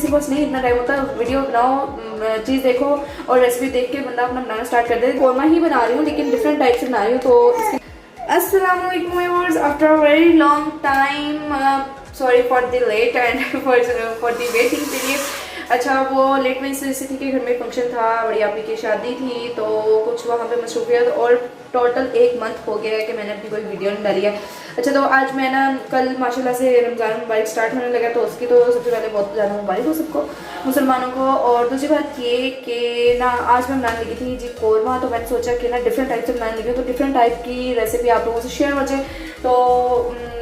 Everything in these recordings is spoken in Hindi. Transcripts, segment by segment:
किसी को नहीं इतना टाइम होता, वीडियो बनाओ, चीज़ देखो और रेसिपी देख के बंदा अपना बनाना स्टार्ट कर दे। कौरमा ही बना रही हूँ लेकिन डिफरेंट टाइप से बना रही हूँ। तो अस्सलाम वालेकुम viewers, after a very long time, sorry for the late and for the waiting period. अच्छा, वो लेट में इसलिए थी कि घर में फंक्शन था, बड़ी आपी की शादी थी, तो कुछ वहाँ पे मसरूफियत, और टोटल 1 मंथ हो गया है कि मैंने अपनी कोई वीडियो नहीं डाली है। अच्छा, तो आज मैं ना कल माशाल्लाह से रमज़ान मुबारक स्टार्ट होने लगा, तो उसकी तो सबसे पहले बहुत ज़्यादा मुबारक हो सबको, मुसलमानों को। और दूसरी बात ये कि ना आज मैं बनाने लगी थी जी कौरमा, तो मैंने सोचा कि ना डिफरेंट टाइप से बनाने लगी, तो डिफरेंट टाइप की रेसिपी आप लोगों से शेयर हो जाए। तो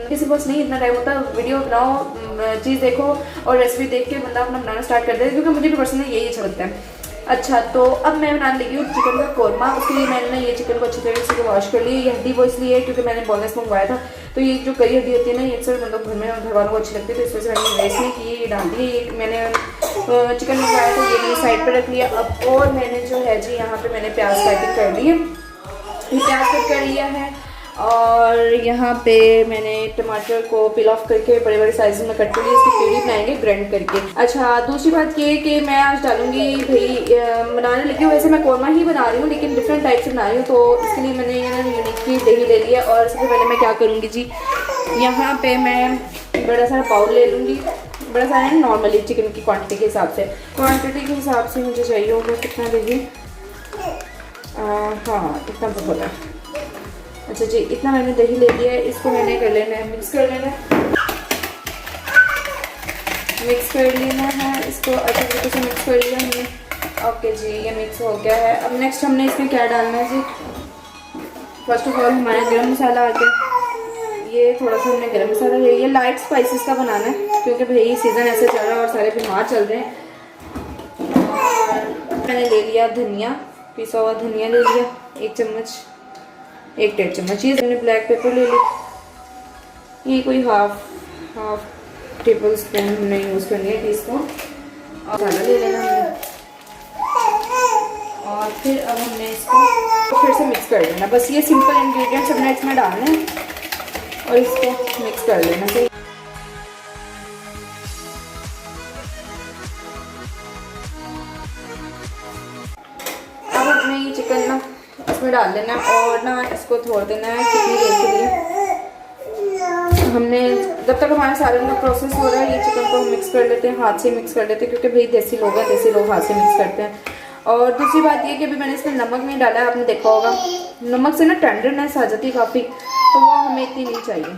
किसी को नहीं इतना टाइम होता, वीडियो बनाओ, चीज़ देखो और रेसिपी देख के बंदा अपना बनाना स्टार्ट कर दे, क्योंकि मुझे भी पर्सनली यही अच्छा लगता है। अच्छा, तो अब मैं बनाने लगी हूँ चिकन का कौरमा। उसके लिए मैंने ना ये चिकन को अच्छी तरीके से वॉश कर लिया। ये हड्डी वो इसलिए क्योंकि मैंने बोनलेस मंगवाया था, तो ये जो करी हड्डी होती है ना, ये अक्सर मतलब घर में घर वालों को अच्छी लगती है, तो इस वजह से मैंने वेस्ट नहीं की, ये डाल दी। मैंने चिकन मंगवाया तो ये मैंने साइड पर रख लिया। अब और मैंने जो है जी यहाँ पर मैंने प्याज कटिंग कर ली है, ये प्याज कट कर लिया है। और यहाँ पे मैंने टमाटर को पिल ऑफ करके बड़े बड़े साइज में कट कर लिया, इसकी प्यूरी बनाएंगे ग्राइंड करके। अच्छा, दूसरी बात ये कि मैं आज डालूंगी भाई बनाने लगी हूँ, वैसे मैं कौरमा ही बना रही हूँ लेकिन डिफरेंट टाइप से बना रही हूँ, तो इसके लिए मैंने ये ना यूनिक दही ले लिया। और सबसे पहले मैं क्या करूँगी जी, यहाँ पे मैं बड़ा सारा बाउल ले लूँगी, बड़ा सारा नॉर्मली चिकन की क्वान्टिटी के हिसाब से, मुझे चाहिए होगा कितना दही, हाँ इतना बहुत है। अच्छा जी, इतना मैंने दही ले लिया है, इसको मैंने कर लेना है, मिक्स कर लेना है इसको अच्छे तरीके से मिक्स कर लिया हमने। ओके जी, ये मिक्स हो गया है। अब नेक्स्ट हमने इसमें क्या डालना है जी, फर्स्ट ऑफ ऑल हमारा गरम मसाला आ गया, ये थोड़ा सा हमने गरम मसाला ले लिया। लाइट स्पाइसेस का बनाना है क्योंकि भाई सीज़न ऐसे चल रहा है और सारे बीमार चल रहे हैं। और मैंने ले लिया धनिया, पिसा हुआ धनिया ले लिया 1 चम्मच, 1-1.5 चम्मच। ये मैंने ब्लैक पेपर ले ली, ये कोई हाफ टेबल स्पून हमने यूज़ करनी है, टीस्पून। और मसाला ले लेना हमने, और फिर अब हमने इसको फिर से मिक्स कर लेना। बस ये सिंपल इंग्रेडिएंट्स हमने इसमें डालने हैं और इसको मिक्स कर लेना चाहिए। अब हमने ये चिकन ना इसमें डाल देना है और ना इसको छोड़ देना है कितनी देर के लिए। हमने जब तक हमारा सालन का प्रोसेस हो रहा है, ये चिकन को मिक्स कर लेते हैं, हाथ से मिक्स कर लेते हैं, क्योंकि भाई देसी लोग हैं, देसी लोग हाथ से मिक्स करते हैं। और दूसरी बात ये कि अभी मैंने इसमें नमक नहीं डाला है, आपने देखा होगा नमक से ना टेंडरनेस आ जाती है काफ़ी, तो वो हमें इतनी नहीं चाहिए।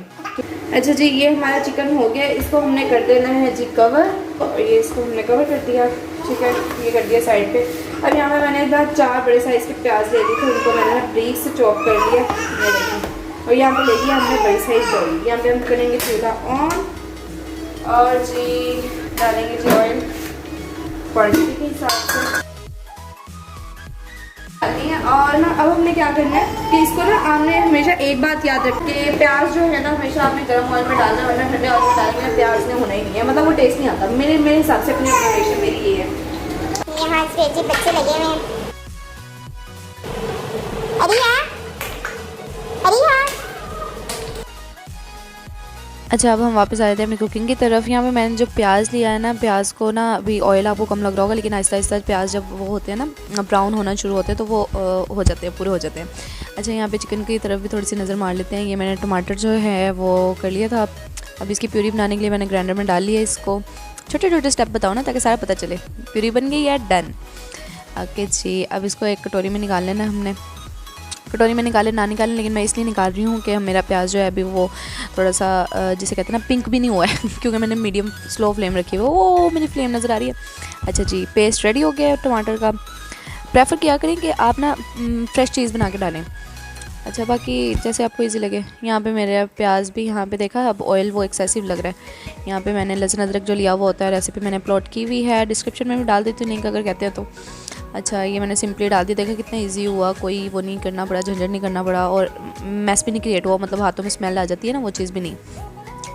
अच्छा जी, ये हमारा चिकन हो गया, इसको हमने कर देना है जी कवर, और ये इसको हमने कवर कर दिया, ठीक है, ये कर दिया साइड पे। अब यहाँ पे मैंने इधर 4 बड़े साइज़ के प्याज ले लिए थे, उनको मैंने ना ब्रीक से चॉप कर लिया, ये देखिए। और यहाँ पे ले लिया हमने बड़ी साइज ऑयल, यहाँ पे हम करेंगे चूल्हा ऑन, और जी डालेंगे जी ऑयल क्वान्टिटी के हिसाब से डालनी है। और ना अब हमने क्या करना है कि इसको ना आपने हमेशा एक बात याद रखें, प्याज जो है ना हमेशा आपने गर्म ऑयल में डालना है, वरना ठंडे ऑयल में डालने प्याज ने होना ही नहीं है, मतलब वो टेस्ट नहीं आता। मेरे हिसाब से अपनी ऑब्जर्वेशन मेरी ये है। यहाँ स्पेजी बच्चे लगे हुए हैं। अरे यार। अच्छा, अब हम वापस आए थे अपनी कुकिंग की तरफ। यहाँ पे मैंने जो प्याज लिया है ना, प्याज को ना अभी ऑयल आपको कम लग रहा होगा, लेकिन आहिस्ता आहिस्ता प्याज जब वो होते हैं ना ब्राउन होना शुरू होते हैं तो वो हो जाते हैं, पूरे हो जाते हैं। अच्छा, यहाँ पे चिकन की तरफ भी थोड़ी सी नज़र मार लेते हैं। ये मैंने टमाटर जो है वो कर लिया था, अब इसकी प्यूरी बनाने के लिए मैंने ग्राइंडर में डाल लिया। इसको छोटे छोटे स्टेप बताओ ना ताकि सारा पता चले। प्यूरी बन गई है, डन। ओके जी, अब इसको एक कटोरी में निकाल लेना हमने। कटोरी में निकाले ना निकालें, लेकिन मैं इसलिए निकाल रही हूँ कि मेरा प्याज जो है अभी वो थोड़ा सा जिसे कहते हैं ना पिंक भी नहीं हुआ है क्योंकि मैंने मीडियम स्लो फ्लेम रखी है। वो मेरी फ्लेम नज़र आ रही है। अच्छा जी, पेस्ट रेडी हो गया है टमाटर का। प्रेफर किया करें कि आप ना फ्रेश चीज़ बना के डालें। अच्छा, बाकी जैसे आपको इजी लगे। यहाँ पे मेरा प्याज भी यहाँ पे देखा, अब ऑयल वो एक्सेसिव लग रहा है। यहाँ पे मैंने लहसुन अदरक जो लिया हुआ होता है, रेसिपी मैंने अपलोड की हुई है, डिस्क्रिप्शन में भी डाल देती हूँ लिंक अगर कहते हैं तो। अच्छा, ये मैंने सिंपली डाल दिया, देखा कितना इजी हुआ, कोई वो नहीं करना पड़ा, झंझट नहीं करना पड़ा, और मैस भी नहीं क्रिएट हुआ, मतलब हाथों में स्मेल आ जाती है ना, वो चीज़ भी नहीं।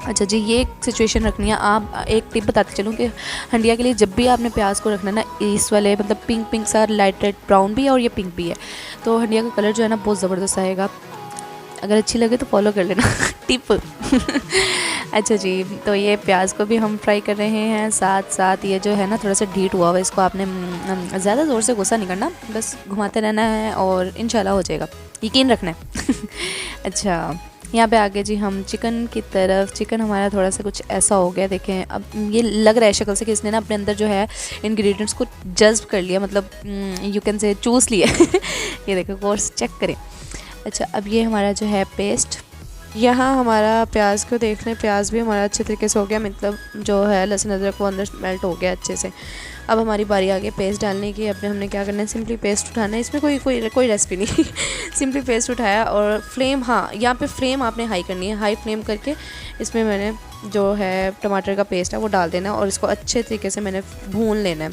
अच्छा जी, ये एक सिचुएशन रखनी है। आप एक टिप बताते चलूँ कि हंडिया के लिए जब भी आपने प्याज को रखना है ना, इस वाले मतलब पिंक सा लाइट रेड ब्राउन भी है और ये पिंक भी है, तो हंडिया का कलर जो है ना बहुत ज़बरदस्त आएगा। अगर अच्छी लगे तो फॉलो कर लेना टिप अच्छा जी, तो ये प्याज को भी हम फ्राई कर रहे हैं, साथ साथ ये जो है ना थोड़ा सा ढीट हुआ हुआ, इसको आपने ज़्यादा ज़ोर से गुस्सा नहीं करना, बस घुमाते रहना है और इंशाल्लाह हो जाएगा, यकीन रखना है। अच्छा, यहाँ पे आगे जी हम चिकन की तरफ। चिकन हमारा थोड़ा सा कुछ ऐसा हो गया, देखें अब ये लग रहा है शक्ल से कि इसने ना अपने अंदर जो है इंग्रेडिएंट्स को जज्ब कर लिया, मतलब यू कैन से चूस लिया। ये देखो, कोर्स चेक करें। अच्छा, अब ये हमारा जो है पेस्ट, यहाँ हमारा प्याज को देख लें, प्याज भी हमारा अच्छे तरीके से हो गया, मतलब जो है लहसुन अदरक वो अंदर मेल्ट हो गया अच्छे से। अब हमारी बारी आ गई पेस्ट डालने की। अब हमने क्या करना है, सिंपली पेस्ट उठाना है, इसमें कोई रेसिपी नहीं। सिंपली पेस्ट उठाया और फ्लेम, हाँ यहाँ पे फ्लेम आपने हाई करनी है, हाई फ्लेम करके इसमें मैंने जो है टमाटर का पेस्ट है वो डाल देना है और इसको अच्छे तरीके से मैंने भून लेना है।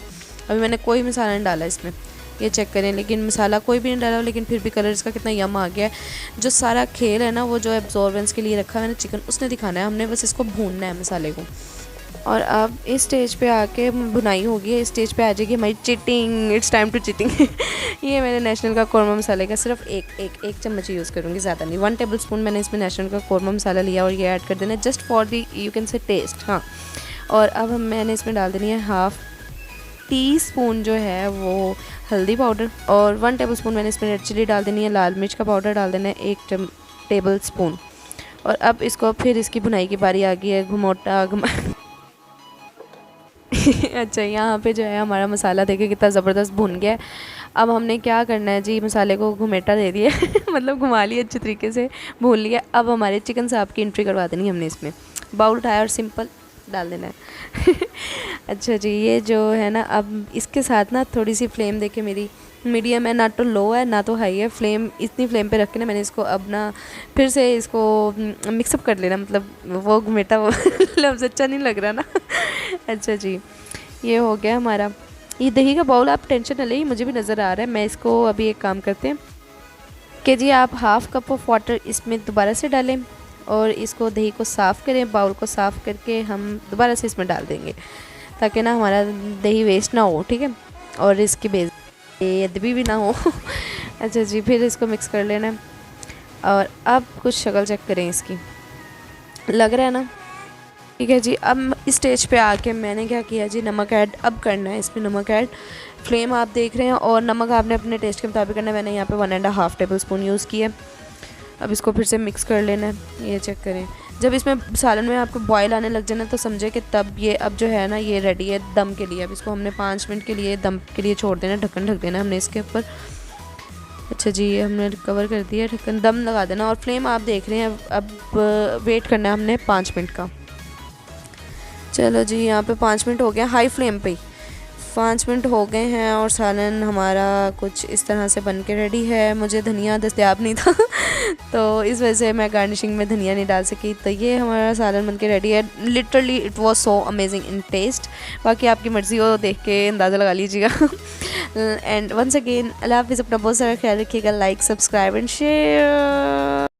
अभी मैंने कोई मसाला नहीं डाला इसमें, ये चेक करें, लेकिन मसाला कोई भी नहीं डाला, लेकिन फिर भी कलर इसका कितना यम आ गया है। जो सारा खेल है ना, वो जो एब्जॉर्बेंस के लिए रखा है मैंने चिकन, उसने दिखाना है, हमने बस इसको भूनना है मसाले को। और अब इस स्टेज पे आके भुनाई होगी, इस स्टेज पे आ जाएगी हमारी चिटिंग, इट्स टाइम टू चिटिंग। ये मैंने नेशनल का कौरमा मसाले का सिर्फ एक चम्मच यूज़ करूँगी, ज़्यादा नहीं। 1 टेबलस्पून मैंने इसमें नेशनल का कौरमा मसाला लिया और ये ऐड कर देना just for the you can say taste. हाँ, और अब मैंने इसमें डाल देनी है 1/2 टीस्पून जो है वो हल्दी पाउडर, और 1 टेबलस्पून मैंने इसमें रेड चिली डाल देनी है, लाल मिर्च का पाउडर डाल देना है 1 टेबलस्पून। और अब इसको फिर इसकी भुनाई की बारी आ गई है, घुमा। अच्छा, यहाँ पे जो है हमारा मसाला देखिए कितना ज़बरदस्त भुन गया है। अब हमने क्या करना है जी, मसाले को घुमेटा दे दिया। मतलब घुमा लिया अच्छे तरीके से, भून लिया। अब हमारे चिकन साहब की एंट्री करवा देनी हमने, इसमें बाउल उठाया और सिंपल डाल देना है। अच्छा जी, ये जो है ना, अब इसके साथ ना थोड़ी सी फ्लेम देखे मेरी मीडियम है, ना तो लो है ना तो हाई है, फ्लेम इतनी फ्लेम पे रख के ना मैंने इसको अब ना फिर से इसको मिक्सअप कर लेना, मतलब वो घुमेटा वो लफ्ज़ अच्छा नहीं लग रहा ना। अच्छा जी, ये हो गया हमारा ये दही का बाउल। आप टेंशन न लें, मुझे भी नज़र आ रहा है। मैं इसको अभी एक काम करते हैं कि जी आप 1/2 कप ऑफ वाटर इसमें दोबारा से डालें और इसको दही को साफ़ करें, बाउल को साफ़ करके हम दोबारा से इसमें डाल देंगे ताकि ना हमारा दही वेस्ट ना हो, ठीक है, और इसकी बेअदबी भी ना हो। अच्छा जी, फिर इसको मिक्स कर लेना है। और अब कुछ शक्ल चेक करें इसकी, लग रहा है ना, ठीक है जी। अब इस स्टेज पे आके मैंने क्या किया जी, नमक ऐड अब करना है इसमें, नमक ऐड। फ्लेम आप देख रहे हैं और नमक आपने अपने टेस्ट के मुताबिक करना है। मैंने यहाँ पे 1.5 टेबलस्पून यूज़ किया। अब इसको फिर से मिक्स कर लेना है। ये चेक करें, जब इसमें सालन में आपको बॉयल आने लग जाए ना, तो समझे कि तब ये अब जो है ना ये रेडी है दम के लिए। अब इसको हमने 5 मिनट के लिए दम के लिए छोड़ देना, ढक्कन ढक देना हमने इसके ऊपर। अच्छा जी, ये हमने कवर कर दिया, ढक्कन, दम लगा देना। और फ्लेम आप देख रहे हैं, अब वेट करना है हमने 5 मिनट का। चलो जी, यहाँ पे 5 मिनट हो गए, हाई फ्लेम पे 5 मिनट हो गए हैं और सालन हमारा कुछ इस तरह से बन के रेडी है। मुझे धनिया दस्तयाब नहीं था तो इस वजह से मैं गार्निशिंग में धनिया नहीं डाल सकी। तो ये हमारा सालन बन के रेडी है। Literally it was so amazing in taste. बाकी आपकी मर्ज़ी हो, देख के अंदाज़ा लगा लीजिएगा। एंड वंस अगेन अल्लाह हाफ़िज़, अपना बहुत सारा ख्याल रखिएगा। Like, subscribe and share.